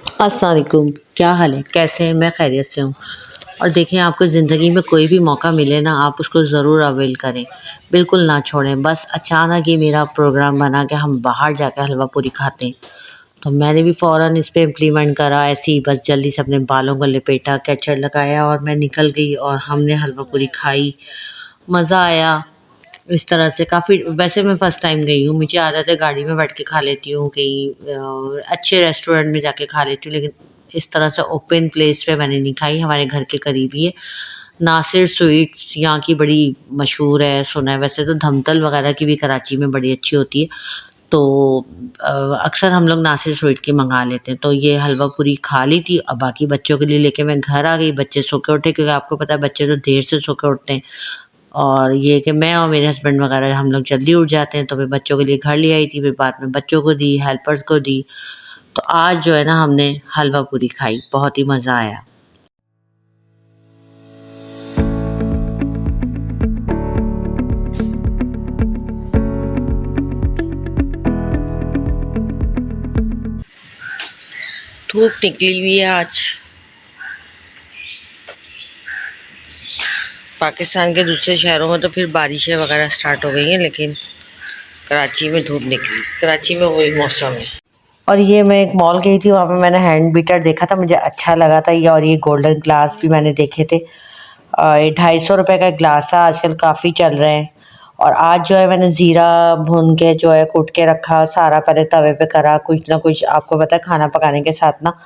अस्सलाम वालेकुम, क्या हाल है? कैसे हैं? मैं खैरियत से हूँ। और देखें, आपको ज़िंदगी में कोई भी मौका मिले ना, आप उसको ज़रूर अवेल करें, बिल्कुल ना छोड़ें। बस अचानक ही मेरा प्रोग्राम बना कि हम बाहर जाकर हलवा पूरी खाते हैं, तो मैंने भी फ़ौरन इस पे इम्प्लीमेंट करा। ऐसे ही बस जल्दी से अपने बालों को लपेटा, कैचर लगाया और मैं निकल गई और हमने हलवा पूरी खाई, मज़ा आया। इस तरह से काफ़ी, वैसे मैं फ़र्स्ट टाइम गई हूँ, मुझे आदत है गाड़ी में बैठ के खा लेती हूँ, कहीं अच्छे रेस्टोरेंट में जाके खा लेती हूँ, लेकिन इस तरह से ओपन प्लेस पे मैंने नहीं खाई। हमारे घर के करीब ही है नासिर स्वीट्स, यहाँ की बड़ी मशहूर है, सुना है। वैसे तो धमतल वगैरह की भी कराची में बड़ी अच्छी होती है, तो अक्सर हम लोग नासिर स्वीट की मंगा लेते हैं। तो ये हलवा पूरी खा ली थी, अब बाकी बच्चों के लिए लेके मैं घर आ गई। बच्चे सो के उठे, क्योंकि आपको पता है बच्चे तो देर से सो के उठते हैं, और ये कि मैं और मेरे हस्बैंड वगैरह हम लोग जल्दी उठ जाते हैं। तो फिर बच्चों के लिए घर ले आई थी, फिर बाद में बच्चों को दी, हेल्पर्स को दी। तो आज जो है ना, हमने हलवा पूरी खाई, बहुत ही मज़ा आया। धूप निकली हुई है आज। पाकिस्तान के दूसरे शहरों में तो फिर बारिशें वगैरह स्टार्ट हो गई हैं, लेकिन कराची में धूप निकली। कराची में वही मौसम है। और ये मैं एक मॉल गई थी, वहाँ पे मैंने हैंड बीटर देखा था, मुझे अच्छा लगा था ये। और ये गोल्डन ग्लास भी मैंने देखे थे। ये 250 रुपये का ग्लास है, आजकल काफ़ी चल रहे हैं। और आज जो है मैंने ज़ीरा भून के जो है कूट के रखा सारा, पहले तवे पे करा। कुछ ना कुछ आपको पता है, खाना पकाने के साथ ना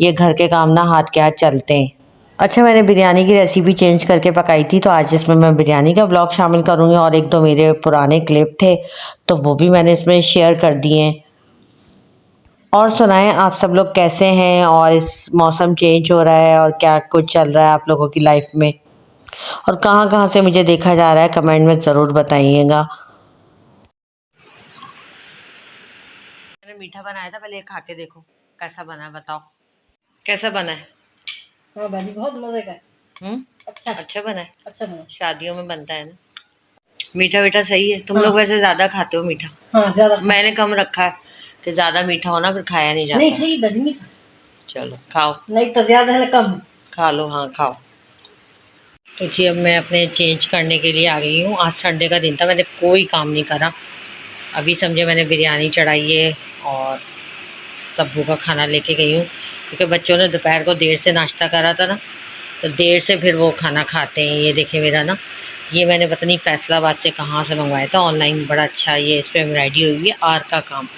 ये घर के काम ना हाथ के हाथ चलते हैं। अच्छा, मैंने बिरयानी की रेसिपी चेंज करके पकाई थी, तो आज इसमें मैं बिरयानी का ब्लॉग शामिल करूँगी। और एक दो मेरे पुराने क्लिप थे, तो वो भी मैंने इसमें शेयर कर दिए हैं। और सुनाएं, आप सब लोग कैसे हैं? और इस मौसम चेंज हो रहा है और क्या कुछ चल रहा है आप लोगों की लाइफ में, और कहाँ कहाँ से मुझे देखा जा रहा है, कमेंट में ज़रूर बताइएगा। मैंने मीठा बनाया था, पहले ये खा के देखो कैसा बना है, बताओ कैसा बना है। हाँ भाजी, बहुत मजे का है। अच्छा बना है। अच्छा बना। शादियों में बनता है ना। मीठा मीठा सही है। तुम हाँ। लोग वैसे ज़्यादा खाते हो मीठा। हाँ, ज्यादा मैंने कम रखा है कि ज़्यादा मीठा हो ना, फिर खाया नहीं जाता। नहीं, सही भाजी मीठा। चलो खाओ। नहीं तो ज्यादा है ना कम। खा लो, हाँ खाओ। तो जी, अब मैं अपने चेंज करने के लिए आ गई हूँ। आज संडे का दिन था, मैंने कोई काम नहीं करा। अभी समझे मैंने बिरयानी चढ़ाई है और सब्बू का खाना लेके गई हूँ, क्योंकि बच्चों ने दोपहर को देर से नाश्ता करा था ना, तो देर से फिर वो खाना खाते हैं। ये देखिए मेरा ना, ये मैंने पता नहीं फैसलाबाद से कहाँ से मंगवाया था ऑनलाइन, बड़ा अच्छा ये इस पर एम्ब्रॉयडरी हुई हुई है, आर का काम।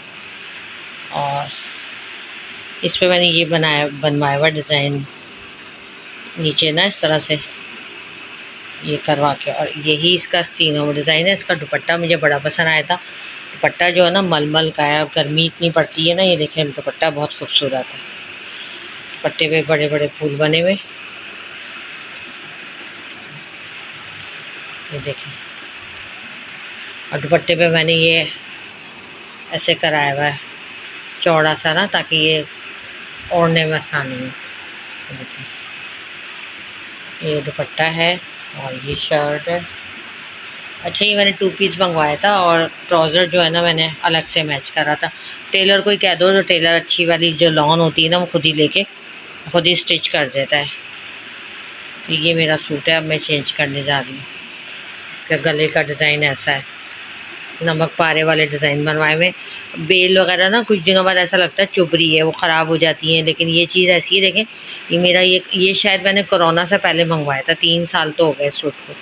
और इस पर मैंने ये बनवाया हुआ डिज़ाइन नीचे ना, इस तरह से ये करवा के। और यही इसका तीनों डिज़ाइन है। इसका दुपट्टा मुझे बड़ा पसंद आया था। दुपट्टा जो है ना मलमल का है, गर्मी इतनी पड़ती है ना। ये देखें, दुपट्टा बहुत खूबसूरत है। दुपट्टे पे बड़े बड़े फूल बने हुए, ये देखें। और दुपट्टे पे मैंने ये ऐसे कराया हुआ है चौड़ा सा ना, ताकि ये ओढ़ने में आसानी हो। ये देखें, ये दुपट्टा है और ये शर्ट है। अच्छा, ये मैंने 2 पीस मंगवाया था, और ट्राउज़र जो है ना मैंने अलग से मैच करा था। टेलर को ही कह दो, जो टेलर अच्छी वाली जो लॉन होती है ना, वो खुद ही लेके खुद ही स्टिच कर देता है। ये मेरा सूट है, अब मैं चेंज करने जा रही हूँ। इसका गले का डिज़ाइन ऐसा है, नमक पारे वाले डिज़ाइन बनवाए हुए। बेल वगैरह ना कुछ दिनों बाद ऐसा लगता है चुभ रही है, वो ख़राब हो जाती हैं, लेकिन ये चीज़ ऐसी है। देखें, ये मेरा ये शायद मैंने कोरोना से पहले मंगवाया था, 3 साल तो हो गए इस सूट को।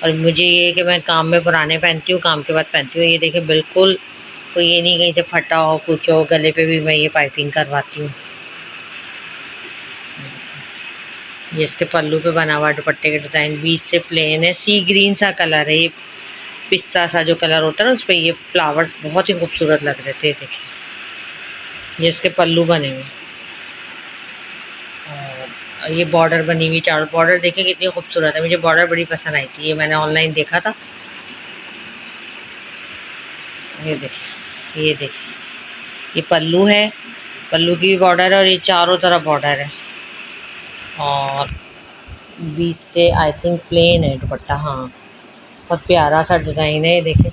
और मुझे ये कि मैं काम में पुराने पहनती हूँ, काम के बाद पहनती हूँ। ये देखें, बिल्कुल कोई ये नहीं कहीं से फटा हो कुछ हो। गले पे भी मैं ये पाइपिंग करवाती हूँ। ये इसके पल्लू पे बना हुआ दुपट्टे का डिज़ाइन बीच से प्लेन है, सी ग्रीन सा कलर है। ये पिस्ता सा जो कलर होता है ना, उस पर ये फ्लावर्स बहुत ही खूबसूरत लग रहे थे। देखिए, ये इसके पल्लू बने हुए, और ये बॉर्डर बनी हुई, चारों बॉर्डर देखिए कितनी खूबसूरत है। मुझे बॉर्डर बड़ी पसंद आई थी, ये मैंने ऑनलाइन देखा था। ये देखिए, ये देखिए, ये पल्लू है, पल्लू की भी बॉर्डर है, और ये चारों तरफ बॉर्डर है। और बीच से आई थिंक प्लेन है दुपट्टा। हाँ, बहुत प्यारा सा डिज़ाइन है। ये देखें,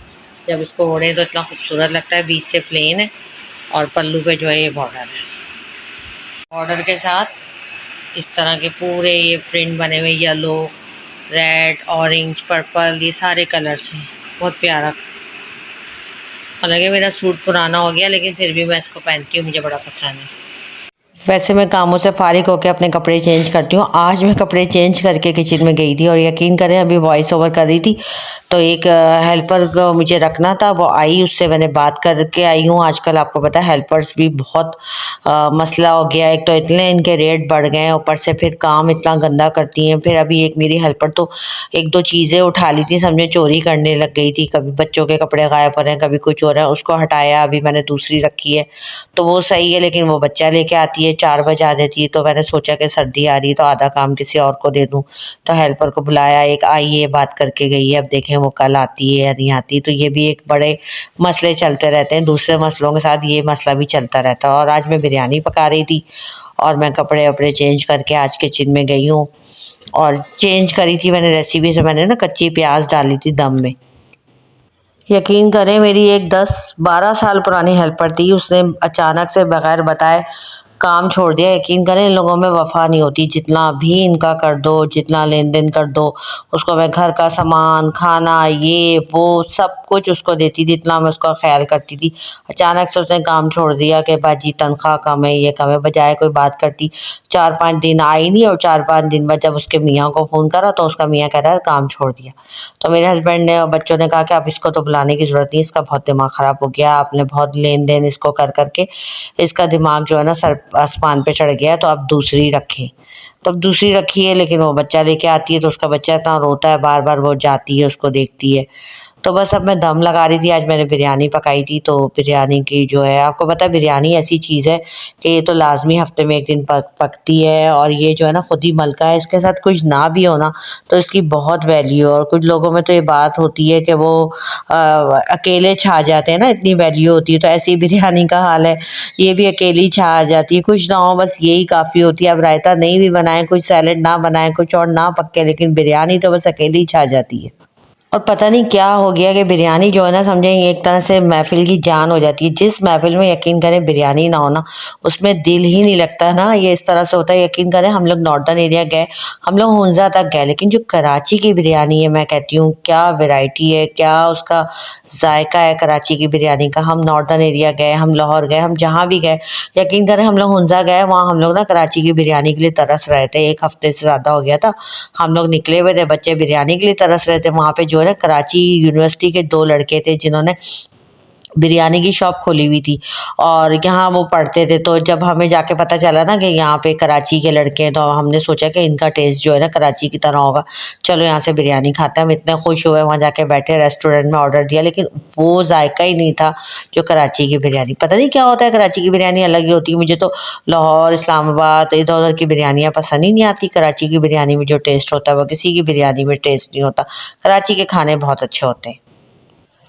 जब इसको ओढ़े तो इतना खूबसूरत लगता है। बीच से प्लेन है और पल्लू पे जो है ये बॉर्डर है। बॉर्डर के साथ इस तरह के पूरे ये प्रिंट बने हुए, येलो, रेड, ऑरेंज, पर्पल, ये सारे कलर्स हैं। बहुत प्यारा। हालांकि मेरा सूट पुराना हो गया लेकिन फिर भी मैं इसको पहनती हूँ, मुझे बड़ा पसंद है। वैसे मैं कामों से फारिग होकर अपने कपड़े चेंज करती हूँ। आज मैं कपड़े चेंज करके किचन में गई थी और यकीन करें अभी वॉइस ओवर कर रही थी तो एक हेल्पर को मुझे रखना था, वो आई, उससे मैंने बात करके आई हूँ। आजकल आपको पता है हेल्पर्स भी बहुत मसला हो गया। एक तो इतने इनके रेट बढ़ गए हैं, ऊपर से फिर काम इतना गंदा करती हैं। फिर अभी एक मेरी हेल्पर तो एक दो चीज़ें उठा ली थी, समझे चोरी करने लग गई थी। कभी बच्चों के कपड़े गायब हो रहे हैं, कभी कुछ हो रहा है, उसको हटाया। अभी मैंने दूसरी रखी है तो वो सही है, लेकिन वो बच्चा लेके आती है 4 बजे आ जाती है। तो मैंने सोचा कि सर्दी आ रही है तो आधा काम किसी और को दे दूँ, तो हेल्पर को बुलाया। एक आई है, बात करके गई है, अब देखें वो कल आती है या नहीं आती। तो ये भी एक बड़े मसले चलते रहते हैं, दूसरे मसलों के साथ ये मसला भी चलता रहता है। और आज मैं बिरयानी पका रही थी और मैं कपड़े वपड़े चेंज करके आज किचन में गई हूँ। और चेंज करी थी मैंने रेसिपी से, मैंने ना कच्ची प्याज डाली थी दम में। यकीन करें मेरी एक 10-12 साल पुरानी हेल्पर थी, उसने अचानक से बगैर बताए काम छोड़ दिया। यकीन करें इन लोगों में वफ़ा नहीं होती, जितना भी इनका कर दो, जितना लेन-देन कर दो, उसको मैं घर का सामान, खाना, ये वो सब कुछ उसको देती थी, इतना मैं उसका ख़्याल करती थी। अचानक से उसने काम छोड़ दिया कि बाजी तनख्वाह कम है, ये कम है, बजाय कोई बात करती। 4-5 दिन आई नहीं और 4-5 दिन बाद जब उसके मियाँ को फ़ोन करा तो उसका मियाँ कह रहा है काम छोड़ दिया। तो मेरे हस्बैंड ने और बच्चों ने कहा कि अब इसको तो बुलाने की ज़रूरत नहीं, इसका बहुत दिमाग ख़राब हो गया, आपने बहुत लेन-देन इसको कर के इसका दिमाग जो है ना सर आसमान पे चढ़ गया है, तो अब दूसरी रखें। तो अब दूसरी रखी है, लेकिन वो बच्चा लेके आती है तो उसका बच्चा इतना रोता है, बार-बार वो जाती है, उसको देखती है। तो बस अब मैं दम लगा रही थी, आज मैंने बिरयानी पकाई थी। तो बिरयानी की जो है आपको पता है बिरयानी ऐसी चीज़ है कि ये तो लाज़मी हफ़्ते में 1 दिन पकती है और ये जो है ना खुद ही मलका है, इसके साथ कुछ ना भी हो ना तो इसकी बहुत वैल्यू है। और कुछ लोगों में तो ये बात होती है कि वो अकेले छा जाते हैं ना, इतनी वैल्यू होती है। तो ऐसे ही बिरयानी का हाल है, ये भी अकेली छा जाती है, कुछ ना हो बस यही काफ़ी होती है। अब रायता नहीं भी बनाएँ, कुछ सैलेड ना बनाएँ, कुछ और ना पके, लेकिन बिरयानी तो बस अकेली ही छा जाती है। और पता नहीं क्या हो गया कि बिरयानी जो है ना समझे एक तरह से महफ़िल की जान हो जाती है। जिस महफ़िल में यकीन करें बिरयानी ना हो ना, उसमें दिल ही नहीं लगता ना, ये इस तरह से होता है। यकीन करें हम लोग नॉर्दर्न एरिया गए, हम लोग हुंज़ा तक गए, लेकिन जो कराची की बिरयानी है मैं कहती हूँ क्या वैरायटी है, क्या उसका ज़ायक़ा है कराची की बिरयानी का। हम नॉर्दर्न एरिया गए, हम लाहौर गए, हम जहाँ भी गए, यकीन करें हम लोग हुंज़ा गए, वहाँ हम लोग ना कराची की बिरयानी के लिए तरस रहे थे। 1 हफ़्ते से ज़्यादा हो गया था, हम लोग निकले हुए थे, बच्चे बिरयानी के लिए तरस रहे थे। वहाँ पे जो है ना कराची यूनिवर्सिटी के 2 लड़के थे जिन्होंने बिरयानी की शॉप खोली हुई थी और यहाँ वो पढ़ते थे। तो जब हमें जाके पता चला ना कि यहाँ पे कराची के लड़के हैं, तो हमने सोचा कि इनका टेस्ट जो है ना कराची की तरह होगा, चलो यहाँ से बिरयानी खाते हैं। हम इतने खुश हुए, वहाँ जाके बैठे, रेस्टोरेंट में ऑर्डर दिया, लेकिन वो जायका ही नहीं था जो कराची की बिरयानी। पता नहीं क्या होता है, कराची की बिरयानी अलग ही होती है। मुझे तो लाहौर, इस्लामाबाद, इधर उधर की बिरयानियाँ पसंद ही नहीं आती। कराची की बिरयानी में जो टेस्ट होता है वो किसी की बिरयानी में टेस्ट नहीं होता। कराची के खाने बहुत अच्छे होते हैं।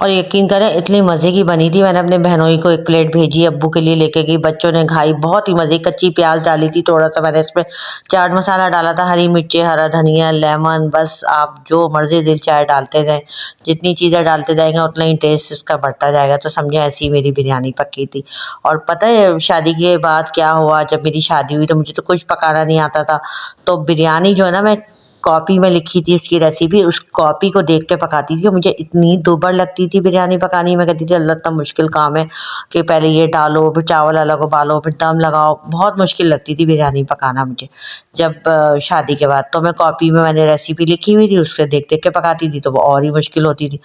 और यकीन करें इतनी मज़े की बनी थी, मैंने अपने बहनोई को 1 प्लेट भेजी, अब्बू के लिए लेके गई, बच्चों ने खाई, बहुत ही मज़े की। कच्ची प्याज डाली थी, थोड़ा-सा मैंने इसमें चाट मसाला डाला था, हरी मिर्चें, हरा धनिया, लेमन, बस आप जो मर्ज़ी दिल चाहे डालते जाएँ। जितनी चीज़ें डालते जाएँगे उतना ही टेस्ट इसका बढ़ता जाएगा। तो समझे ऐसी ही मेरी बिरयानी पकी थी। और पता है शादी के बाद क्या हुआ, जब मेरी शादी हुई तो मुझे तो कुछ पकाना नहीं आता था। तो बिरयानी जो है ना मैं कॉपी में लिखी थी उसकी रेसिपी, उस कॉपी को देख के पकाती थी। मुझे इतनी दूभर लगती थी बिरयानी पकानी, मैं कहती थी अल्लाह इतना मुश्किल काम है कि पहले ये डालो, फिर चावल अलग उबालो, फिर दम लगाओ। बहुत मुश्किल लगती थी बिरयानी पकाना मुझे जब शादी के बाद। तो मैं कॉपी में मैंने रेसिपी लिखी हुई थी, उसके देख-देख के पकाती थी, तो वो और ही मुश्किल होती थी।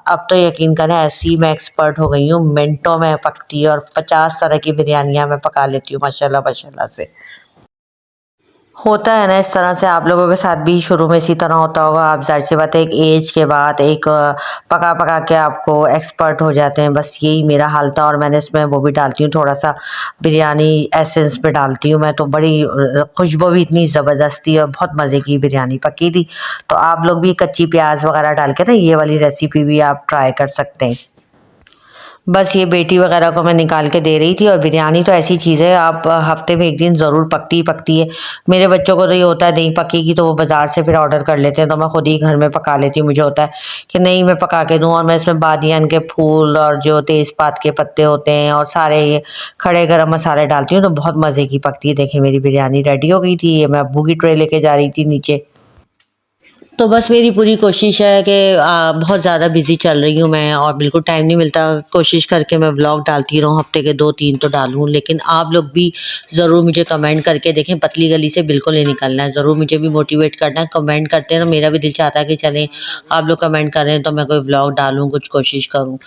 अब तो यकीन करें ऐसी मैं एक्सपर्ट हो गई हूँ, मिनटों में पकती है और 50 तरह की बिरयानियाँ मैं पका लेती हूँ माशाल्लाह माशाल्लाह से। होता है ना इस तरह से, आप लोगों के साथ भी शुरू में इसी तरह होता होगा। आप ज़ाहिर-सी बात है एक ऐज के बाद एक पका-पका के आपको एक्सपर्ट हो जाते हैं। बस यही मेरा हाल था और मैंने इसमें वो भी डालती हूँ थोड़ा-सा बिरयानी एसेंस भी डालती हूँ मैं, तो बड़ी खुशबू भी इतनी ज़बरदस्त थी और बहुत मज़े की बिरयानी पकी थी। तो आप लोग भी कच्ची प्याज़ वग़ैरह डाल के ना ये वाली रेसिपी भी आप ट्राई कर सकते हैं। बस ये बेटी वगैरह को मैं निकाल के दे रही थी। और बिरयानी तो ऐसी चीज़ है, आप हफ्ते में एक दिन ज़रूर पकती ही पकती है। मेरे बच्चों को तो ये होता है नहीं पकेगी तो वो बाज़ार से फिर ऑर्डर कर लेते हैं, तो मैं खुद ही घर में पका लेती हूँ। मुझे होता है कि नहीं मैं पका के दूँ, और मैं इसमें बादियान के फूल और जो तेज़पात के पत्ते होते हैं और सारे ये खड़े गरम मसाले डालती हूँ, तो बहुत मज़े की पकती है। देखिए मेरी बिरयानी रेडी हो गई थी। ये मैं अब्बू की ट्रे लेके जा रही थी नीचे। तो बस मेरी पूरी कोशिश है कि बहुत ज़्यादा बिज़ी चल रही हूँ मैं, और बिल्कुल टाइम नहीं मिलता। कोशिश करके मैं व्लॉग डालती रहूँ, हफ्ते के 2-3 तो डालूँ। लेकिन आप लोग भी ज़रूर मुझे कमेंट करके देखें, पतली गली से बिल्कुल नहीं निकलना है। ज़रूर मुझे भी मोटिवेट करना है, कमेंट करते हैं तो मेरा भी दिल चाहता है कि चलें आप लोग कमेंट कर रहे हैं तो मैं कोई व्लॉग डालूँ, कुछ कोशिश करूँ।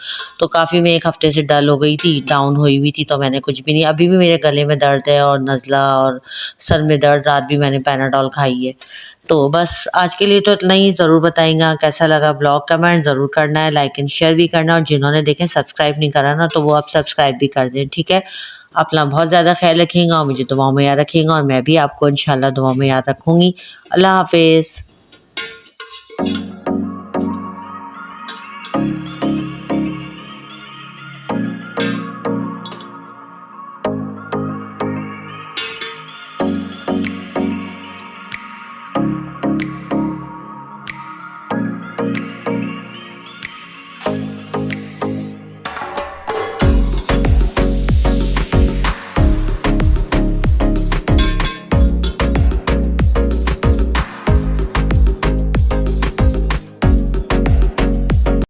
तो काफ़ी मैं 1 हफ्ते से डल हो गई थी, डाउन हुई हुई थी, तो मैंने कुछ भी नहीं। अभी भी मेरे गले में दर्द है और नज़ला और सर में दर्द, रात भी मैंने पैनाडोल खाई है। तो बस आज के लिए तो इतना ही। ज़रूर बताइएगा कैसा लगा ब्लॉग, कमेंट ज़रूर करना है, लाइक एंड शेयर भी करना है, और जिन्होंने देखें सब्सक्राइब नहीं करा ना तो वो आप सब्सक्राइब भी कर दें, ठीक है। अपना बहुत ज़्यादा ख्याल रखिएगा और मुझे दुआओं में याद रखिएगा, और मैं भी आपको इंशाल्लाह दुआओं में याद रखूँगी। अल्लाह हाफ़िज़।